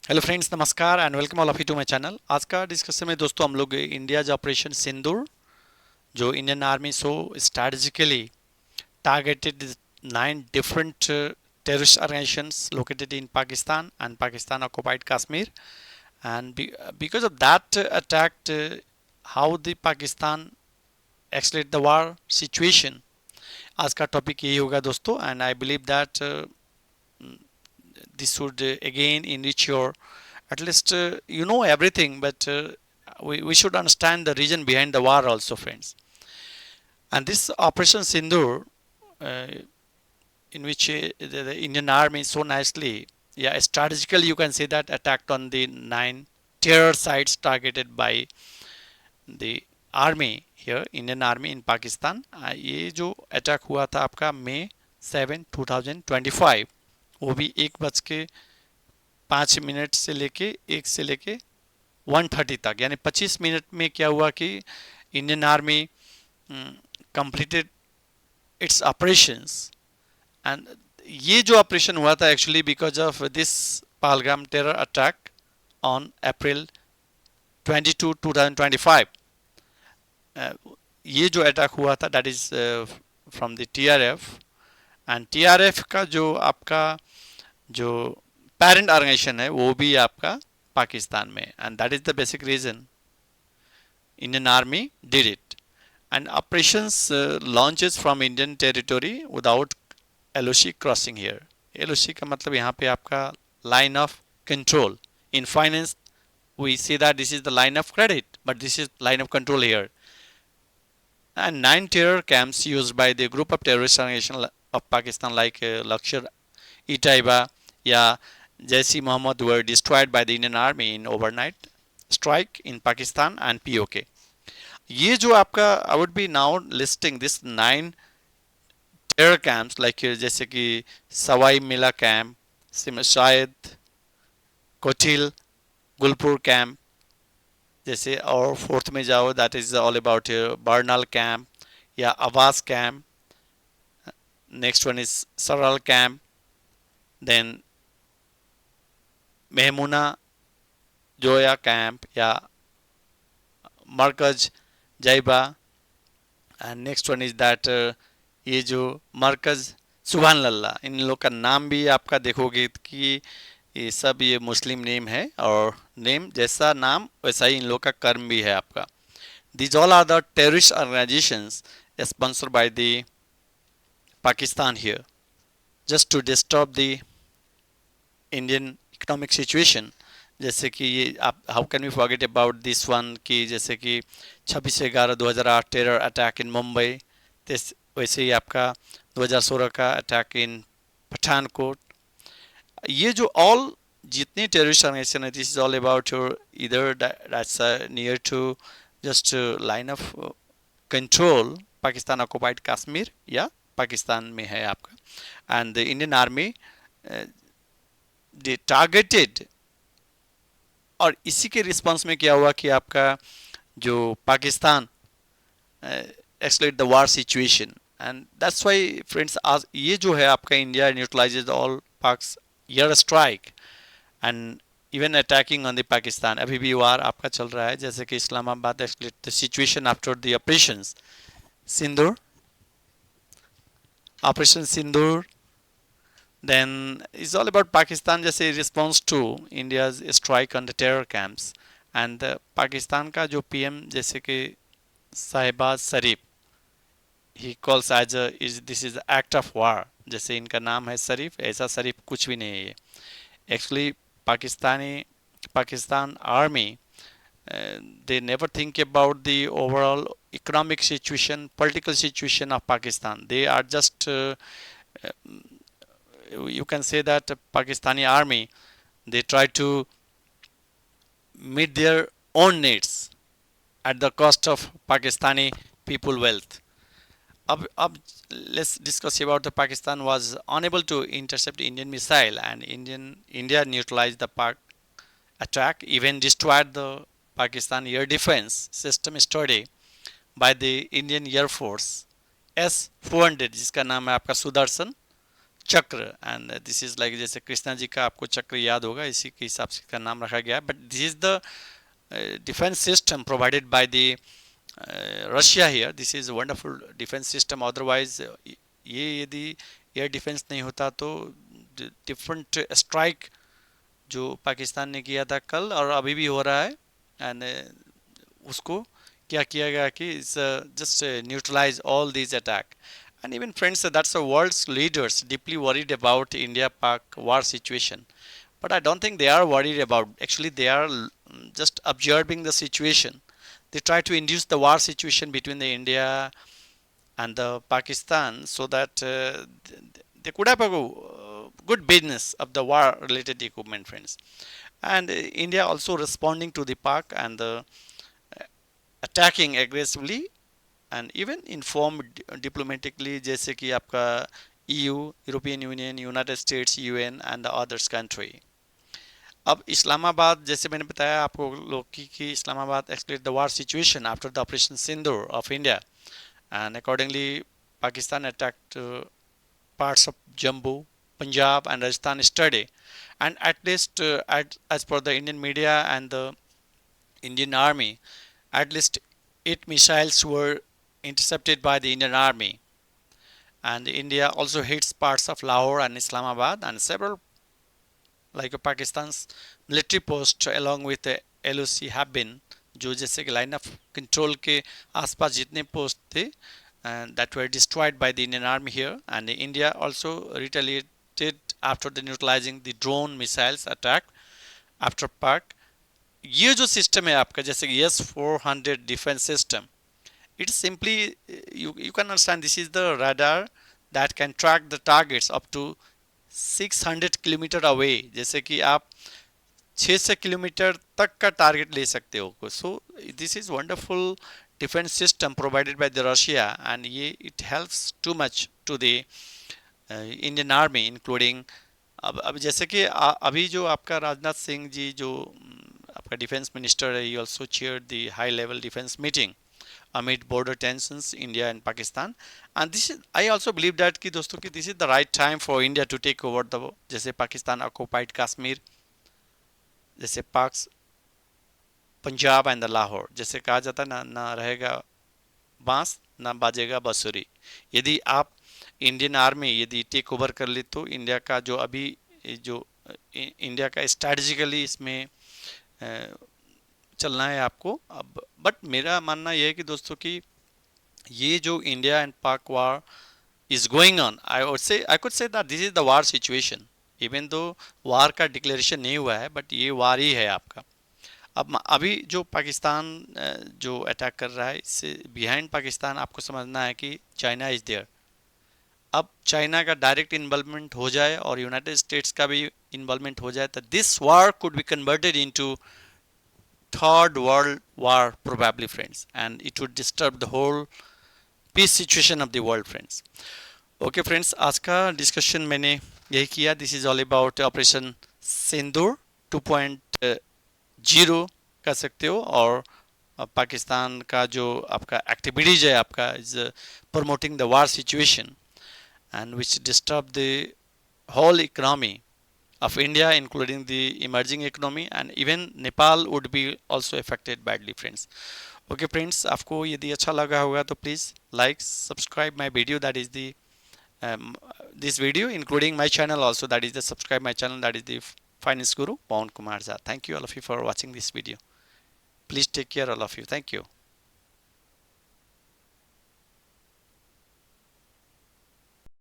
Hello friends, नमस्कार and welcome all of you to my channel. आज का discussion में दोस्तों हम लोग इंडिया ऑपरेशन सिंदूर, जो Indian army so strategically targeted 9 different terrorist organizations located in Pakistan and Pakistan occupied Kashmir, and because of that attack, how the Pakistan escalate the war situation। आज का topic यही होगा दोस्तों, and I believe that this should again enrich your, at least you know everything, but we should understand the reason behind the war also, friends. And this operation Sindur, uh, in which the Indian army so nicely, yeah, strategically you can say that, attacked on the 9 terror sites targeted by the army here, Indian army in Pakistan। ये जो attack हुआ था आपका May 7, 2025, वो भी 1:05 से लेके 1 से लेके 1:30 तक, यानी 25 मिनट में क्या हुआ कि Indian army completed it's operations. And ये जो ऑपरेशन हुआ था actually because of this Pahalgam terror attack on April 22, 2025। ये जो अटैक हुआ था that is from the TRF, and TRF का जो आपका जो पेरेंट ऑर्गेनाइजेशन है वो भी आपका पाकिस्तान में, and that is the basic reason Indian army did it. And operations launches from Indian territory without LOC crossing here. LOC का मतलब यहाँ पे आपका line of control. In finance we see that this is the line of credit, but this is line of control here। And 9 terror camps used by the group of terrorist organization of Pakistan like Lashkar-e-Taiba, yeah, Jaish-e-Mohammed were destroyed by the Indian Army in overnight strike in Pakistan and POK। ये जो आपका I would be now listing this 9 terror camps like जैसे कि सवाई मिला camp, शायद कोठिल, Gulpur camp जैसे, और fourth में जाओ दैट इज ऑल अबाउट बर्नल कैंप या आवास कैंप। नेक्स्ट वन इज सरल कैंप, देन मेहमुना जोया कैंप या मरकज जैबा, and next one is that ये जो मरकज सुभान लल्ला। इन लोग का नाम भी आपका देखोगे कि ये सब ये मुस्लिम नेम है, और नेम जैसा नाम वैसा ही इन लोग का कर्म भी है आपका। These all are the terrorist organizations sponsored by the Pakistan here, just to disturb the Indian economic situation। जैसे कि ये आप how can we forget about this one कि जैसे कि 26/11/2008 टेरर अटैक इन मुंबई, वैसे ही आपका 2016 का अटैक इन पठानकोट। ये जो ऑल जितने टेररिस्ट ऑर्गेनाइजेशन है, this is all about your इधर that's near to just line of control Pakistan occupied Kashmir या पाकिस्तान में है आपका। And the Indian army they targeted, और इसी के रिस्पांस में क्या हुआ कि आपका जो Pakistan escalate the war situation, and that's why friends आज ये जो है आपका India neutralises all Pak's air strike and even attacking on the Pakistan. अभी भी वार आपका चल रहा है, जैसे कि Islamabad escalate the situation after the operations Sindoor, operation Sindoor. then it's all about Pakistan जैसे response to India's strike on the terror camps, and Pakistan का जो PM जैसे कि साहिबाज शरीफ, he calls as a is this is act of war। जैसे इनका नाम है शरीफ, ऐसा शरीफ कुछ भी नहीं है ये। Actually Pakistan army they never think about the overall economic situation, political situation of Pakistan। they are just you can say that Pakistani army, they try to meet their own needs at the cost of Pakistani people wealth। अब let's discuss about the Pakistan was unable to intercept Indian missile, and India neutralized the Pak attack, even destroyed the Pakistan air defense system study by the Indian Air Force S-400 जिसका नाम है आपका सुदर्शन चक्र, and this is like जैसे कृष्णा जी का आपको चक्र याद होगा, इसी के हिसाब से इसका नाम रखा गया है. But this is the defence system provided by the Russia here. This is wonderful defence system. Otherwise ये यदि एयर डिफेंस नहीं होता तो डिफरेंट स्ट्राइक जो पाकिस्तान ने किया था कल और अभी भी हो रहा है, एंड उसको क्या किया गया कि just neutralize all these attack. And even friends, that's the world's leaders deeply worried about India Pak war situation, but I don't think they are worried about. Actually they are just observing the situation. They try to induce the war situation between the India and the Pakistan so that they could have a good business of the war related equipment, friends. And India also responding to the Pak and the attacking aggressively and even informed diplomatically, जैसे कि आपका EU, European union, United States, UN and the others country. अब इस्लामाबाद, जैसे मैंने बताया आपको लोग कि Islamabad escalate the war situation after the operation Sindoor of India, and accordingly Pakistan attacked parts of Jammu, Punjab and Rajasthan yesterday, and at least as per the Indian media and the Indian army, at least 8 missiles were intercepted by the Indian army, and India also hits parts of Lahore and Islamabad and several like Pakistan's military posts along with the LOC have been, जो जैसे कि line of control के आसपास जितने post थे and that were destroyed by the Indian army here, and India also retaliated after the neutralizing the drone missiles attack after Pak. ये जो system है आपका जैसे S-400 defence system, it's simply you can understand this is the radar that can track the targets up to 600 kilometre away. जैसे कि आप 600 kilometre तक का टारगेट ले सकते हो. So this is wonderful defence system provided by the Russia, and ये it helps too much to the Indian army including. अब जैसे कि अभी जो आपका राजनाथ सिंह जी जो आपका डिफेंस मिनिस्टर है, he also chair the high level defence meeting amid border tensions India and Pakistan. And this is, I also believe that कि दोस्तों कि this is the right time for India to take over the, जैसे Pakistan occupied Kashmir, जैसे पाक्स Punjab and the Lahore, जैसे कहा जाता है ना रहेगा बांस ना बाजेगा बंसुरी. यदि आप इंडियन आर्मी यदि टेक ओवर कर ले तो इंडिया का जो अभी जो इंडिया का स्ट्रैटेजिकली इसमें चलना है आपको. अब बट मेरा मानना यह है कि दोस्तों कि ये जो India and Pak war is going on, I could say that this is the war situation. Even though war का डिक्लेरेशन नहीं हुआ है बट ये वार ही है आपका. अब अभी जो पाकिस्तान जो अटैक कर रहा है, इससे बिहाइंड पाकिस्तान आपको समझना है कि चाइना इज देयर. अब चाइना का डायरेक्ट इन्वॉल्वमेंट हो जाए और यूनाइटेड स्टेट्स का भी इन्वॉल्वमेंट हो जाए तो this war could be converted into third world war probably, friends, and it would disturb the whole peace situation of the world, friends. Okay friends, आज का डिस्कशन मैंने यही किया. This is all about operation Sindoor 2.0 कह सकते हो, और पाकिस्तान का जो आपका एक्टिविटीज है आपका is promoting the war situation and which disturb the whole economy of India, including the emerging economy, and even Nepal would be also affected badly, friends. Okay friends, आपको यदि अच्छा लगा होगा तो please like, subscribe my video, that is the this video, including my channel also, that is the subscribe my channel, that is the Finance Guru Pawan Kumar Jha. Thank you all of you for watching this video. Please take care all of you. Thank you.